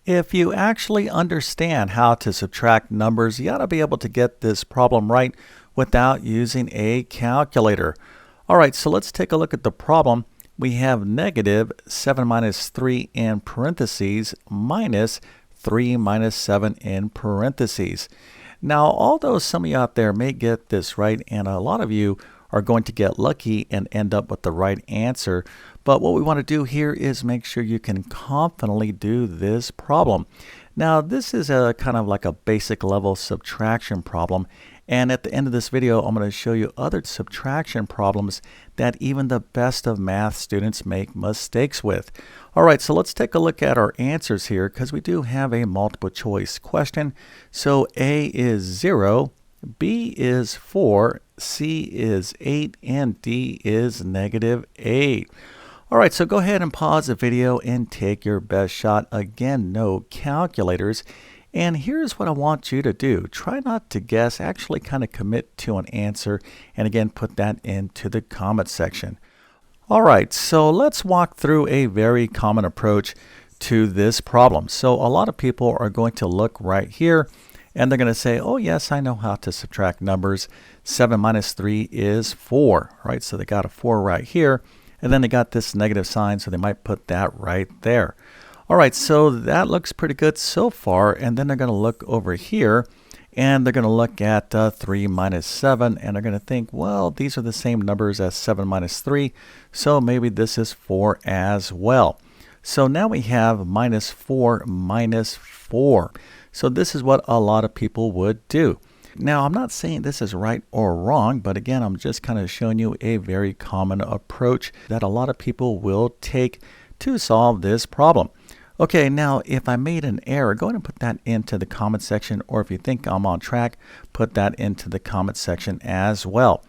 If you actually understand how to subtract numbers, you ought to be able to get this problem right without using a calculator. All right, so let's take a look at the problem. We have negative 7 minus 3 in parentheses minus 3 minus 7 in parentheses. Now, although some of you out there may get this right, and a lot of you are going to get lucky and end up with the right answer, but what we want to do here is make sure you can confidently do this problem. Now, this is a kind of like a basic level subtraction problem, and at the end of this video, I'm going to show you other subtraction problems that even the best of math students make mistakes with. All right, so let's take a look at our answers here because we do have a multiple choice question. So A is 0, B is 4, C is 8, and D is negative 8. All right, so go ahead and pause the video and take your best shot. Again, no calculators. And here's what I want you to do. Try not to guess, actually kind of commit to an answer. And again, put that into the comment section. All right, so let's walk through a very common approach to this problem. So a lot of people are going to look right here and they're going to say, oh yes, I know how to subtract numbers. 7 minus 3 is 4, right? So they got a 4 right here. And then they got this negative sign, so they might put that right there. All right, so that looks pretty good so far. And then they're going to look over here, and they're going to look at 3 minus 7, and they're going to think, well, these are the same numbers as 7 minus 3, so maybe this is 4 as well. So now we have minus 4 minus 4. So this is what a lot of people would do. Now, I'm not saying this is right or wrong, but again, I'm just kind of showing you a very common approach that a lot of people will take to solve this problem. Okay, now if I made an error, go ahead and put that into the comment section, or if you think I'm on track, put that into the comment section as well.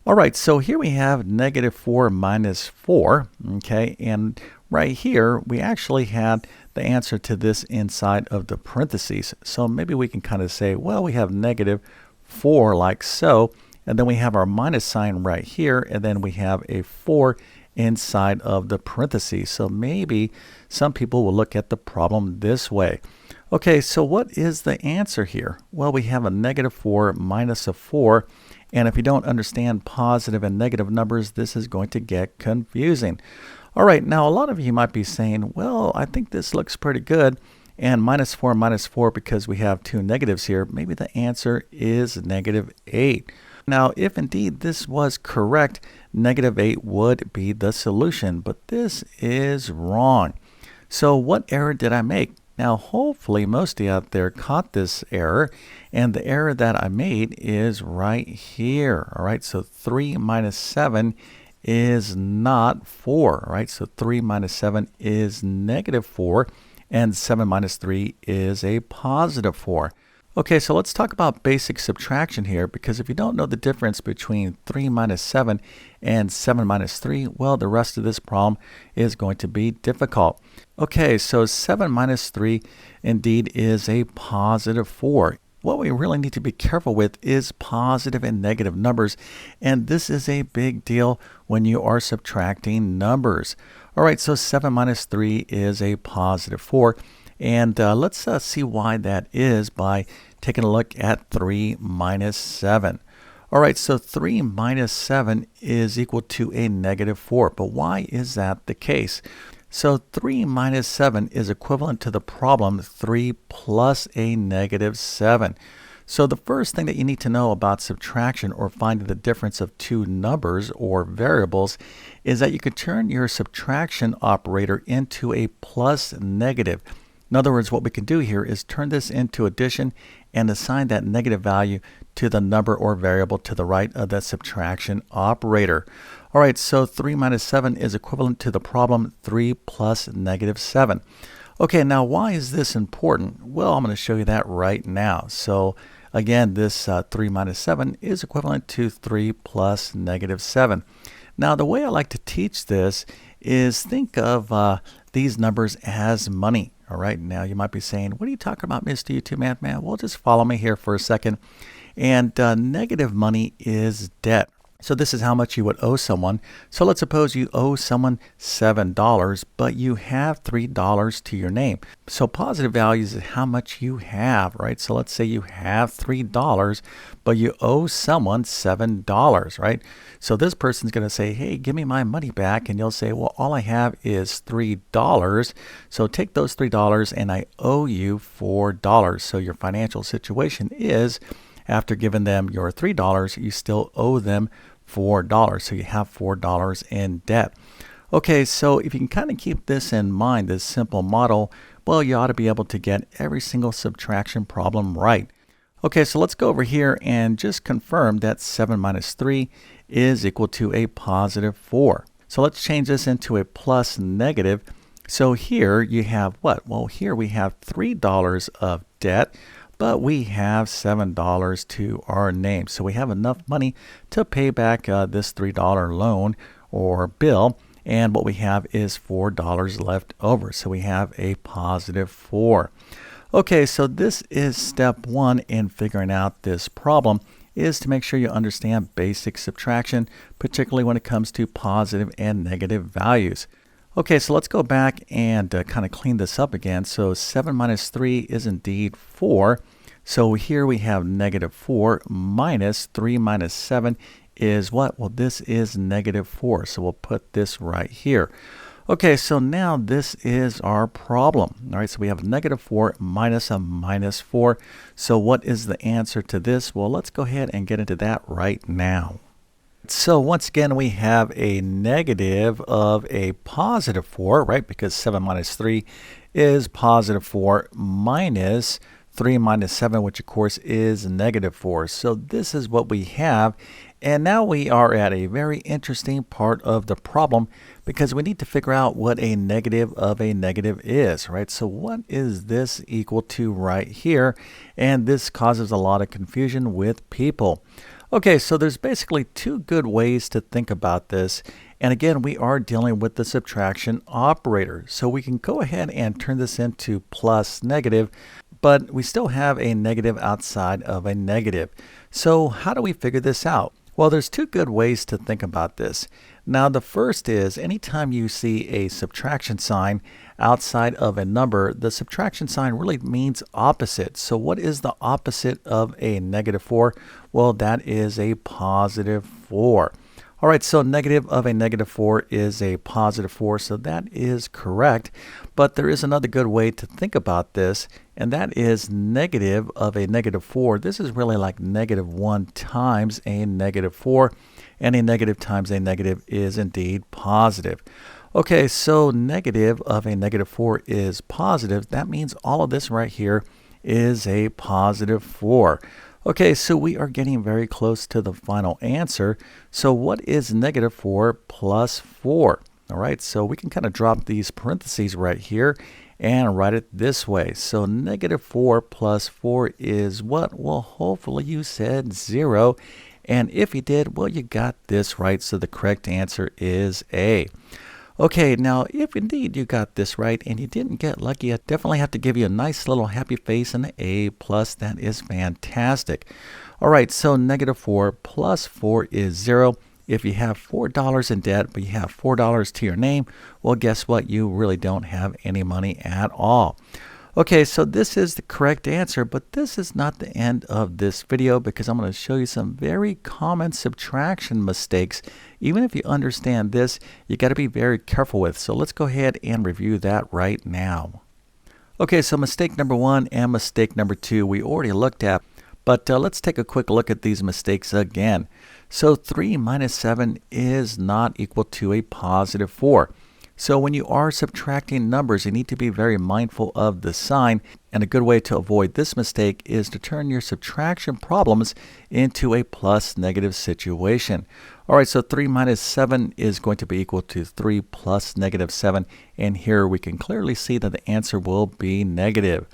All right, so here we have negative 4 minus 4, okay, and right here we actually had the answer to this inside of the parentheses. So maybe we can kind of say, well, we have negative 4 like so, and then we have our minus sign right here, and then we have a 4 inside of the parentheses. So maybe some people will look at the problem this way. Okay, so what is the answer here? Well, we have a negative 4 minus a 4, and if you don't understand positive and negative numbers, this is going to get confusing. All right, now a lot of you might be saying, well, I think this looks pretty good, and minus 4 because we have two negatives here, maybe the answer is negative 8. Now, if indeed this was correct, negative 8 would be the solution, but this is wrong. So what error did I make? Now, hopefully most of you out there caught this error, and the error that I made is right here. All right, so 3 minus 7 is not 4, right? So 3 minus 7 is negative 4, and 7 minus 3 is a positive 4. Okay, so let's talk about basic subtraction here, because if you don't know the difference between 3 minus 7 and 7 minus 3, well, the rest of this problem is going to be difficult. Okay, so 7 minus 3 indeed is a positive 4. What we really need to be careful with is positive and negative numbers, and this is a big deal when you are subtracting numbers. All right, so 7 minus 3 is a positive 4, and let's see why that is by taking a look at 3 minus 7. All right, so 3 minus 7 is equal to a negative 4, but why is that the case? So 3 minus 7 is equivalent to the problem 3 plus a negative 7. So the first thing that you need to know about subtraction or finding the difference of two numbers or variables is that you could turn your subtraction operator into a plus negative. In other words, what we can do here is turn this into addition and assign that negative value to the number or variable to the right of that subtraction operator. All right, so 3 minus 7 is equivalent to the problem 3 plus negative 7. Okay, now why is this important? Well, I'm going to show you that right now. So again, this 3 minus 7 is equivalent to 3 plus negative 7. Now, the way I like to teach this is think of these numbers as money. All right, now you might be saying, what are you talking about, Mr. YouTube Math Man? Well, just follow me here for a second. And negative money is debt. So this is how much you would owe someone. So let's suppose you owe someone $7, but you have $3 to your name. So positive values is how much you have, right? So let's say you have $3, but you owe someone $7, right? So this person's going to say, hey, give me my money back. And you'll say, well, all I have is $3. So take those $3 and I owe you $4. So your financial situation is, after giving them your $3, you still owe them $4. So you have $4 in debt. Okay, so if you can kind of keep this in mind, this simple model, well, you ought to be able to get every single subtraction problem right. Okay, so let's go over here and just confirm that 7 minus 3 is equal to a positive 4. So let's change this into a plus negative. So here you have what? Well, here we have $3 of debt, but we have $7 to our name. So we have enough money to pay back this $3 loan or bill. And what we have is $4 left over. So we have a positive 4. Okay, so this is step 1 in figuring out this problem, is to make sure you understand basic subtraction, particularly when it comes to positive and negative values. Okay, so let's go back and kind of clean this up again. So 7 minus 3 is indeed 4. So here we have negative 4 minus 3 minus 7 is what? Well, this is negative 4. So we'll put this right here. Okay, so now this is our problem. All right, so we have negative 4 minus a minus 4. So what is the answer to this? Well, let's go ahead and get into that right now. So once again, we have a negative of a positive 4, right? Because 7 minus 3 is positive 4 minus 3 minus 7, which of course is negative 4. So this is what we have. And now we are at a very interesting part of the problem, because we need to figure out what a negative of a negative is, right? So what is this equal to right here? And this causes a lot of confusion with people. Okay, so there's basically two good ways to think about this. And again, we are dealing with the subtraction operator. So we can go ahead and turn this into plus negative, but we still have a negative outside of a negative. So how do we figure this out? Well, there's two good ways to think about this. Now, the first is anytime you see a subtraction sign outside of a number, the subtraction sign really means opposite. So what is the opposite of a negative 4? Well, that is a positive 4. All right, so negative of a negative 4 is a positive 4, so that is correct. But there is another good way to think about this, and that is negative of a negative 4. This is really like negative 1 times a negative 4, and a negative times a negative is indeed positive. Okay, so negative of a negative 4 is positive. That means all of this right here is a positive 4. Okay, so we are getting very close to the final answer. So what is negative 4 plus 4? All right, so we can kind of drop these parentheses right here and write it this way. So negative 4 plus 4 is what? Well, hopefully you said 0. And if you did, well, you got this right. So the correct answer is A. Okay, now if indeed you got this right and you didn't get lucky, I definitely have to give you a nice little happy face and an A+. That is fantastic. All right, so negative 4 plus 4 is 0. If you have $4 in debt, but you have $4 to your name, well, guess what? You really don't have any money at all. Okay, so this is the correct answer, but this is not the end of this video, because I'm going to show you some very common subtraction mistakes. Even if you understand this, you got to be very careful with. So let's go ahead and review that right now. Okay, so mistake number 1 and mistake number 2 we already looked at, but let's take a quick look at these mistakes again. So 3 minus 7 is not equal to a positive 4. So when you are subtracting numbers, you need to be very mindful of the sign. And a good way to avoid this mistake is to turn your subtraction problems into a plus negative situation. All right, so 3 minus 7 is going to be equal to 3 plus negative 7. And here we can clearly see that the answer will be negative.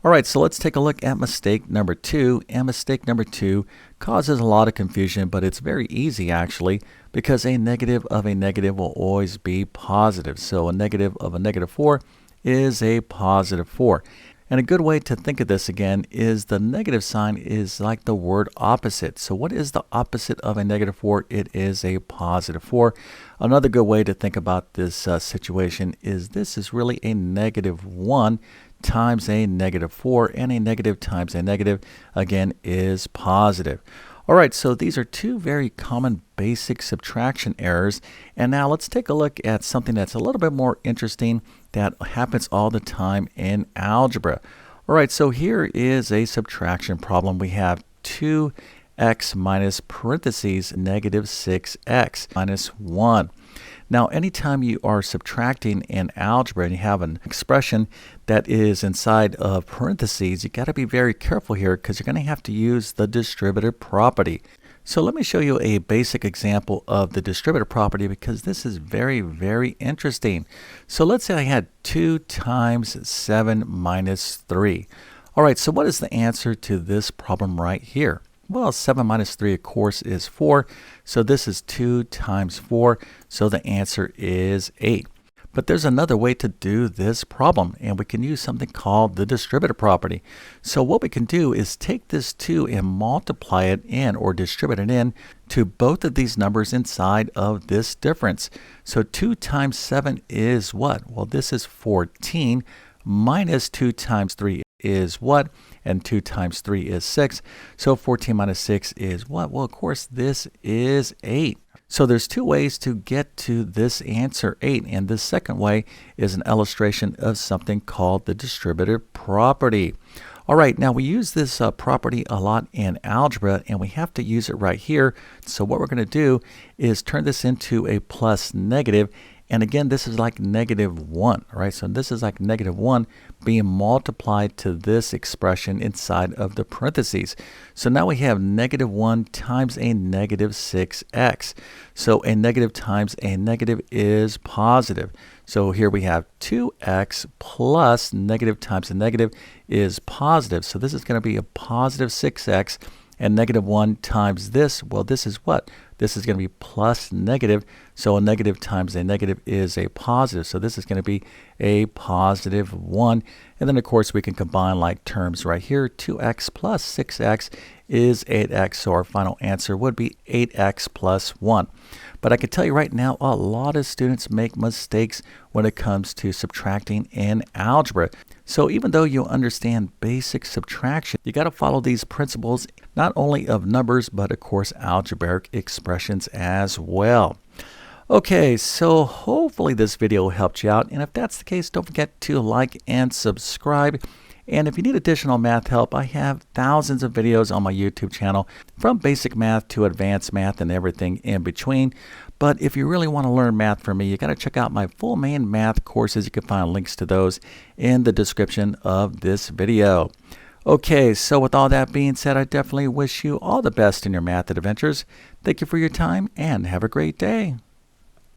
All right, so let's take a look at mistake number 2. And mistake number 2 causes a lot of confusion, but it's very easy actually, because a negative of a negative will always be positive. So a negative of a negative 4 is a positive 4. And a good way to think of this again is the negative sign is like the word opposite. So what is the opposite of a negative 4? It is a positive 4. Another good way to think about this situation is this is really a negative 1 times a negative 4, and a negative times a negative, again, is positive. All right, so these are two very common basic subtraction errors. And now let's take a look at something that's a little bit more interesting that happens all the time in algebra. All right, so here is a subtraction problem. We have 2x minus parentheses negative 6x minus 1. Now, anytime you are subtracting in algebra and you have an expression that is inside of parentheses, you got to be very careful here because you're going to have to use the distributive property. So let me show you a basic example of the distributive property because this is very, very interesting. So let's say I had 2 times 7 minus 3. All right, so what is the answer to this problem right here? Well, 7 minus 3, of course, is 4. So this is 2 times 4. So the answer is 8. But there's another way to do this problem, and we can use something called the distributive property. So what we can do is take this 2 and multiply it in, or distribute it in, to both of these numbers inside of this difference. So 2 times 7 is what? Well, this is 14, minus 2 times 3 is what? And 2 times 3 is 6. So 14 minus 6 is what? Well, of course, this is 8. So there's two ways to get to this answer 8. And this second way is an illustration of something called the distributive property. All right, now we use this property a lot in algebra, and we have to use it right here. So what we're going to do is turn this into a plus negative. And again, this is like negative 1, right? So this is like negative 1 being multiplied to this expression inside of the parentheses. So now we have negative 1 times a negative 6x. So a negative times a negative is positive. So here we have 2x plus negative times a negative is positive. So this is going to be a positive 6x. And negative 1 times this, well, this is what? This is going to be plus negative. So a negative times a negative is a positive. So this is going to be a positive 1. And then, of course, we can combine like terms right here. 2x plus 6x is 8x. So our final answer would be 8x plus 1. But I can tell you right now, a lot of students make mistakes when it comes to subtracting in algebra. So even though you understand basic subtraction, you got to follow these principles, not only of numbers, but of course algebraic expressions as well. Okay, so hopefully this video helped you out. And if that's the case, don't forget to like and subscribe. And if you need additional math help, I have thousands of videos on my YouTube channel, from basic math to advanced math and everything in between. But if you really want to learn math from me, you got to check out my full main math courses. You can find links to those in the description of this video. Okay, so with all that being said, I definitely wish you all the best in your math adventures. Thank you for your time and have a great day.